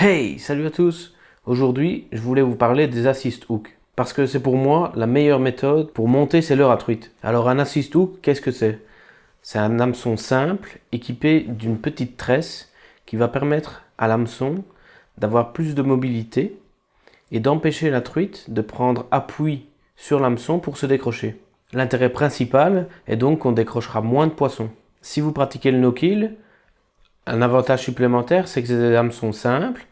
Hey, salut à tous! Aujourd'hui, je voulais vous parler des assist hooks parce que c'est pour moi la meilleure méthode pour monter ses leurres à truite. Alors un assist hook, qu'est-ce que c'est? C'est un hameçon simple équipé d'une petite tresse qui va permettre à l'hameçon d'avoir plus de mobilité et d'empêcher la truite de prendre appui sur l'hameçon pour se décrocher. L'intérêt principal est donc qu'on décrochera moins de poissons. Si vous pratiquez le no-kill, un avantage supplémentaire, c'est que c'est des hameçons simples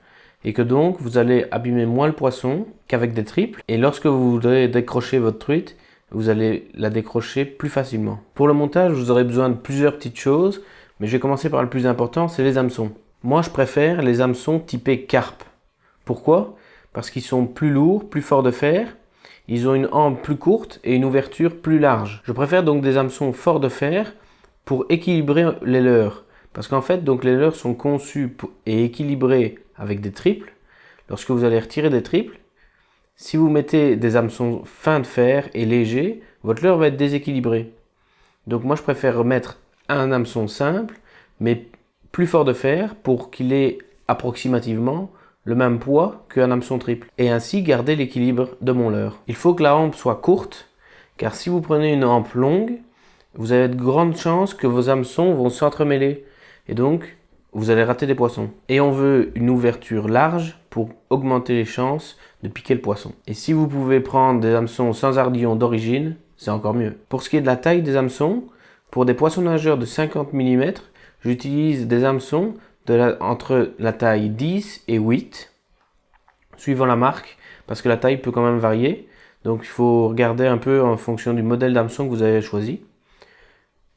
et que donc vous allez abîmer moins le poisson qu'avec des triples. Et lorsque vous voudrez décrocher votre truite, vous allez la décrocher plus facilement. Pour le montage, vous aurez besoin de plusieurs petites choses, mais je vais commencer par le plus important, c'est les hameçons. Moi, je préfère les hameçons typés carpe. Pourquoi? Parce qu'ils sont plus lourds, plus forts de fer, ils ont une hampe plus courte et une ouverture plus large. Je préfère donc des hameçons forts de fer pour équilibrer les leurres. Parce qu'en fait, donc les leurres sont conçus et équilibrés avec des triples. Lorsque vous allez retirer des triples, si vous mettez des hameçons fins de fer et légers, votre leurre va être déséquilibrée. Donc moi, je préfère mettre un hameçon simple, mais plus fort de fer pour qu'il ait approximativement le même poids qu'un hameçon triple. Et ainsi garder l'équilibre de mon leurre. Il faut que la hampe soit courte, car si vous prenez une hampe longue, vous avez de grandes chances que vos hameçons vont s'entremêler. Et donc, vous allez rater des poissons. Et on veut une ouverture large pour augmenter les chances de piquer le poisson. Et si vous pouvez prendre des hameçons sans ardillon d'origine, c'est encore mieux. Pour ce qui est de la taille des hameçons, pour des poissons nageurs de 50 mm, j'utilise des hameçons entre la taille 10 et 8, suivant la marque, parce que la taille peut quand même varier. Donc il faut regarder un peu en fonction du modèle d'hameçon que vous avez choisi.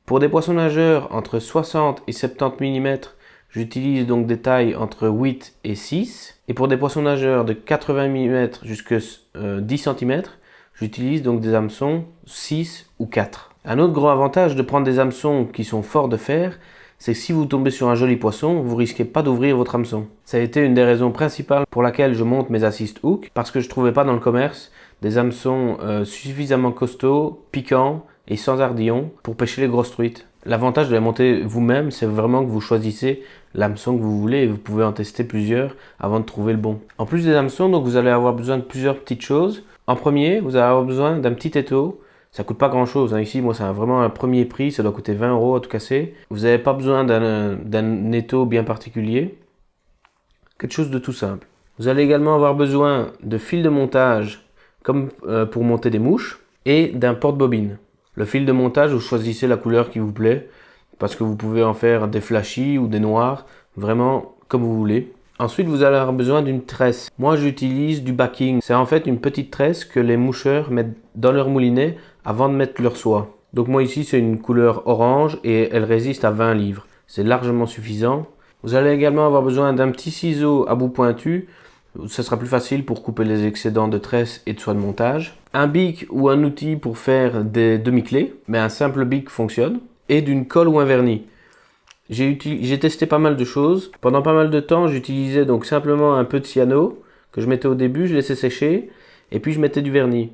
Pour des poissons nageurs entre 60 et 70 mm, j'utilise donc des tailles entre 8 et 6. Et pour des poissons nageurs de 80 mm jusqu'à 10 cm, j'utilise donc des hameçons 6 ou 4. Un autre gros avantage de prendre des hameçons qui sont forts de fer, c'est que si vous tombez sur un joli poisson, vous risquez pas d'ouvrir votre hameçon. Ça a été une des raisons principales pour laquelle je monte mes assist hooks, parce que je trouvais pas dans le commerce des hameçons suffisamment costauds, piquants et sans ardillon pour pêcher les grosses truites. L'avantage de les monter vous-même, c'est vraiment que vous choisissez l'hameçon que vous voulez et vous pouvez en tester plusieurs avant de trouver le bon. En plus des hameçons, donc vous allez avoir besoin de plusieurs petites choses. En premier, vous allez avoir besoin d'un petit étau. Ça coûte pas grand chose, hein. Ici, moi, c'est vraiment un premier prix, ça doit coûter 20 € à tout casser. Vous n'avez pas besoin d'un étau bien particulier. Quelque chose de tout simple. Vous allez également avoir besoin de fil de montage, comme pour monter des mouches, et d'un porte-bobine. Le fil de montage, vous choisissez la couleur qui vous plaît, parce que vous pouvez en faire des flashy ou des noirs, vraiment comme vous voulez. Ensuite, vous allez avoir besoin d'une tresse. Moi, j'utilise du backing. C'est en fait une petite tresse que les moucheurs mettent dans leur moulinet avant de mettre leur soie. Donc moi ici, c'est une couleur orange et elle résiste à 20 livres. C'est largement suffisant. Vous allez également avoir besoin d'un petit ciseau à bout pointu. Ce sera plus facile pour couper les excédents de tresse et de soie de montage. Un bic ou un outil pour faire des demi-clés, mais un simple bic fonctionne. Et d'une colle ou un vernis. J'ai testé pas mal de choses. Pendant pas mal de temps, j'utilisais donc simplement un peu de cyano que je mettais au début, je laissais sécher et puis je mettais du vernis.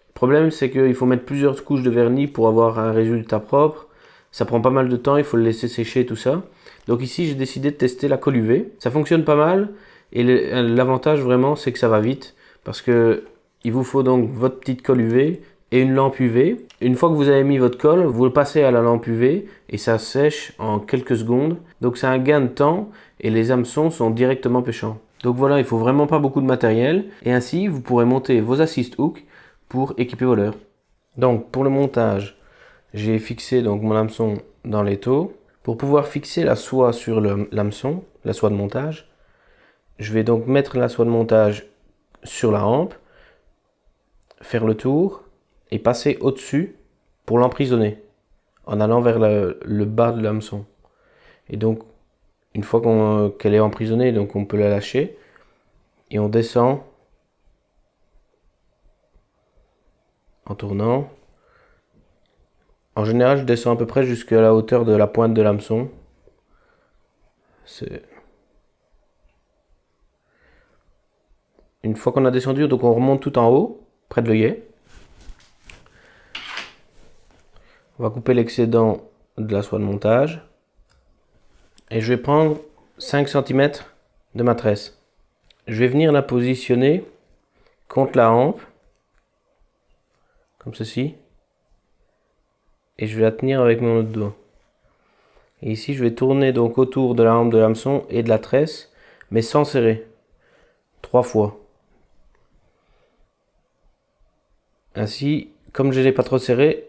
Le problème, c'est qu'il faut mettre plusieurs couches de vernis pour avoir un résultat propre. Ça prend pas mal de temps, il faut le laisser sécher et tout ça. Donc ici, j'ai décidé de tester la colle UV. Ça fonctionne pas mal. Et l'avantage vraiment, c'est que ça va vite parce que il vous faut donc votre petite colle UV et une lampe UV. Une fois que vous avez mis votre colle, vous le passez à la lampe UV et ça sèche en quelques secondes. Donc c'est un gain de temps et les hameçons sont directement pêchants. Donc voilà, il faut vraiment pas beaucoup de matériel et ainsi vous pourrez monter vos assist hooks pour équiper vos leurres. Donc pour le montage, j'ai fixé donc mon hameçon dans l'étau. Pour pouvoir fixer la soie sur l'hameçon, la soie de montage, je vais donc mettre la soie de montage sur la hampe, faire le tour et passer au-dessus pour l'emprisonner en allant vers le bas de l'hameçon. Et donc, une fois qu'elle est emprisonnée, donc on peut la lâcher et on descend en tournant. En général, je descends à peu près jusqu'à la hauteur de la pointe de l'hameçon. Une fois qu'on a descendu, donc on remonte tout en haut, près de l'œillet. On va couper l'excédent de la soie de montage. Et je vais prendre 5 cm de ma tresse. je vais venir la positionner contre la hampe, comme ceci, et je vais la tenir avec mon autre doigt. Et ici, je vais tourner donc autour de la hampe de l'hameçon et de la tresse, mais sans serrer, 3 fois. Ainsi, comme je ne l'ai pas trop serré,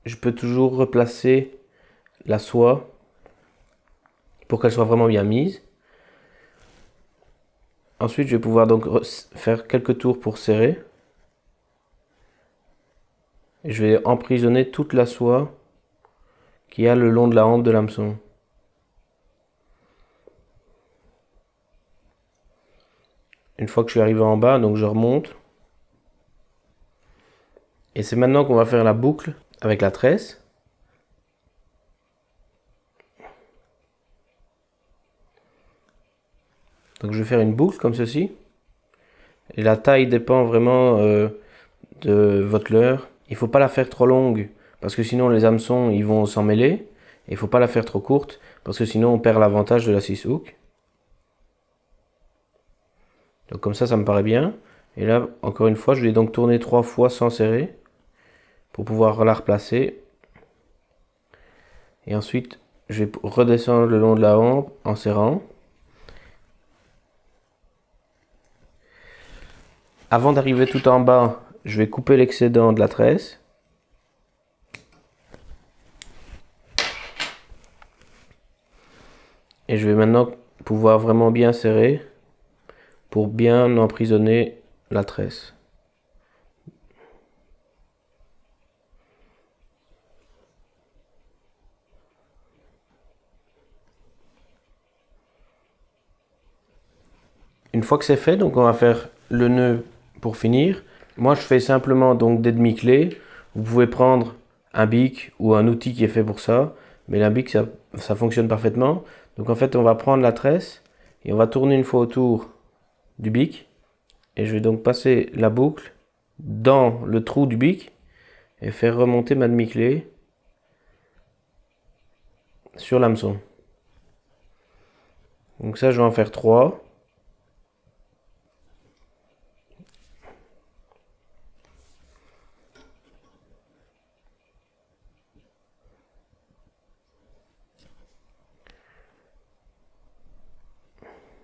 je peux toujours replacer la soie pour qu'elle soit vraiment bien mise. Ensuite, je vais pouvoir donc faire quelques tours pour serrer. Et je vais emprisonner toute la soie qu'il y a le long de la hampe de l'hameçon. Une fois que je suis arrivé en bas, donc je remonte. Et c'est maintenant qu'on va faire la boucle avec la tresse. Donc je vais faire une boucle comme ceci. Et la taille dépend vraiment de votre leurre. Il ne faut pas la faire trop longue parce que sinon les hameçons ils vont s'en mêler. Et il ne faut pas la faire trop courte parce que sinon on perd l'avantage de la 6 hook. Donc comme ça me paraît bien. Et là encore une fois je vais donc tourner 3 fois sans serrer pour pouvoir la replacer. Et ensuite je vais redescendre le long de la hampe en serrant. Avant d'arriver tout en bas, je vais couper l'excédent de la tresse. Et je vais maintenant pouvoir vraiment bien serrer pour bien emprisonner la tresse. Une fois que c'est fait, donc on va faire le nœud pour finir. Moi je fais simplement donc des demi-clés. Vous pouvez prendre un bic ou un outil qui est fait pour ça, mais la bic ça fonctionne parfaitement. Donc en fait on va prendre la tresse et on va tourner une fois autour du bic. Et je vais donc passer la boucle dans le trou du bic et faire remonter ma demi-clé sur l'hameçon. Donc ça je vais en faire 3.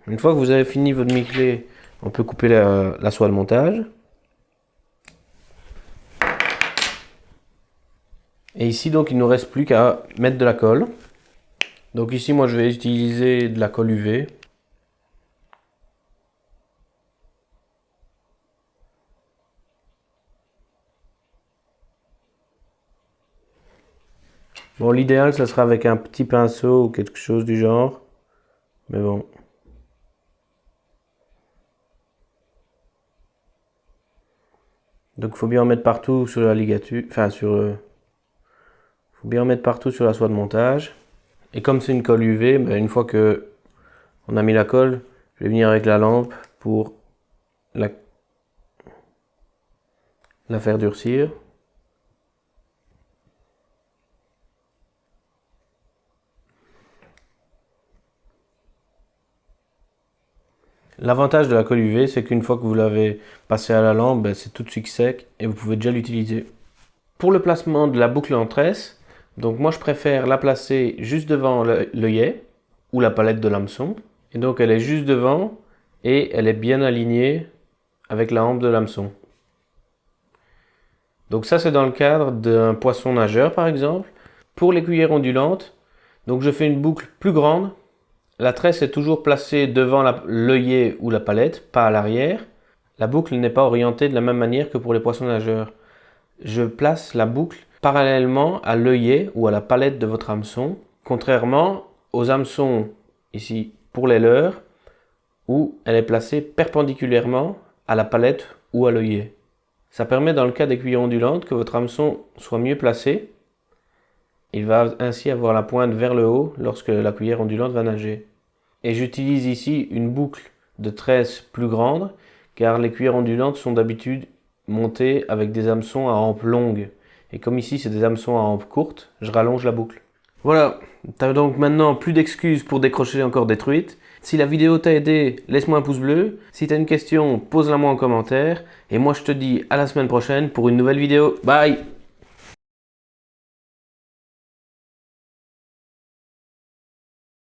Une fois que vous avez fini votre demi-clé, on peut couper la soie de montage. Et ici donc il ne nous reste plus qu'à mettre de la colle. Donc ici moi je vais utiliser de la colle UV. Bon l'idéal ça sera avec un petit pinceau ou quelque chose du genre. Mais bon. Donc il faut bien en mettre partout sur la ligature, enfin faut bien en mettre partout sur la soie de montage. Et comme c'est une colle UV, ben une fois que on a mis la colle, je vais venir avec la lampe pour la faire durcir. L'avantage de la colle UV, c'est qu'une fois que vous l'avez passé à la lampe, ben c'est tout de suite sec et vous pouvez déjà l'utiliser. Pour le placement de la boucle en tresse, donc moi je préfère la placer juste devant l'œillet ou la palette de l'hameçon. Et donc elle est juste devant et elle est bien alignée avec la hampe de l'hameçon. Donc ça c'est dans le cadre d'un poisson nageur par exemple. Pour les cuillères ondulantes, donc je fais une boucle plus grande. La tresse est toujours placée devant l'œillet ou la palette, pas à l'arrière. La boucle n'est pas orientée de la même manière que pour les poissons nageurs. Je place la boucle parallèlement à l'œillet ou à la palette de votre hameçon, contrairement aux hameçons ici pour les leurres, où elle est placée perpendiculairement à la palette ou à l'œillet. Ça permet dans le cas des cuillères ondulantes que votre hameçon soit mieux placé. Il va ainsi avoir la pointe vers le haut lorsque la cuillère ondulante va nager. Et j'utilise ici une boucle de tresse plus grande car les cuillères ondulantes sont d'habitude montées avec des hameçons à hampe longue. Et comme ici c'est des hameçons à hampe courte, je rallonge la boucle. Voilà, tu as donc maintenant plus d'excuses pour décrocher encore des truites. Si la vidéo t'a aidé, laisse-moi un pouce bleu. Si tu as une question, pose-la moi en commentaire. Et moi je te dis à la semaine prochaine pour une nouvelle vidéo. Bye!